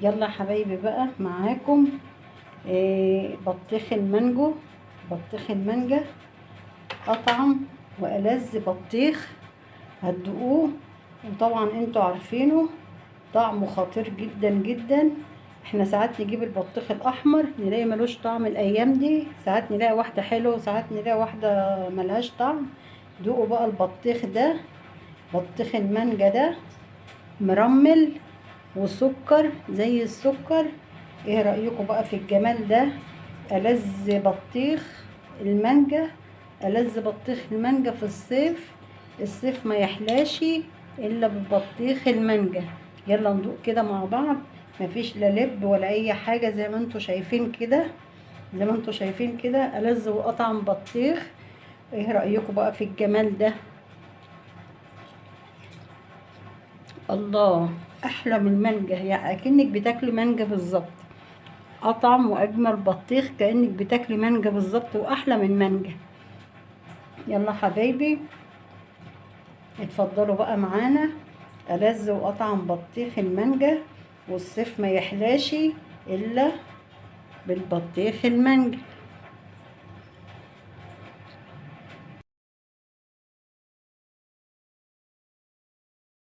يلا يا حبايبي بقى معاكم بطيخ المانجو. بطيخ المانجا اطعم والذ بطيخ هتدوقوه، وطبعا انتوا عارفينه طعمه خطير جدا جدا. احنا ساعات نجيب البطيخ الاحمر نلاقي ملوش طعم، الايام دي ساعات نلاقي واحده حلوه وساعات نلاقي واحده ملهاش طعم. دوقوا بقى البطيخ ده، بطيخ المانجا ده مرمل وسكر زي السكر. ايه رأيكم بقى في الجمال ده؟ ألذ بطيخ المانجا، ألذ بطيخ المانجا في الصيف. الصيف ما يحلاشي الا ببطيخ المانجا. يلا ندوق كده مع بعض. مفيش لا لب ولا اي حاجة، زي ما انتوا شايفين كده، زي ما انتوا شايفين كده ألذ وأطعم بطيخ. ايه رأيكم بقى في الجمال ده؟ الله، احلى من المانجا، يعني اكنك بتاكلي مانجا بالظبط. اطعم واجمل بطيخ، كانك بتاكلي مانجا بالظبط واحلى من مانجا. يلا حبايبي اتفضلوا بقى معانا ألذ واطعم بطيخ المانجا، والصيف ما يحلاشي الا بالبطيخ المانجا.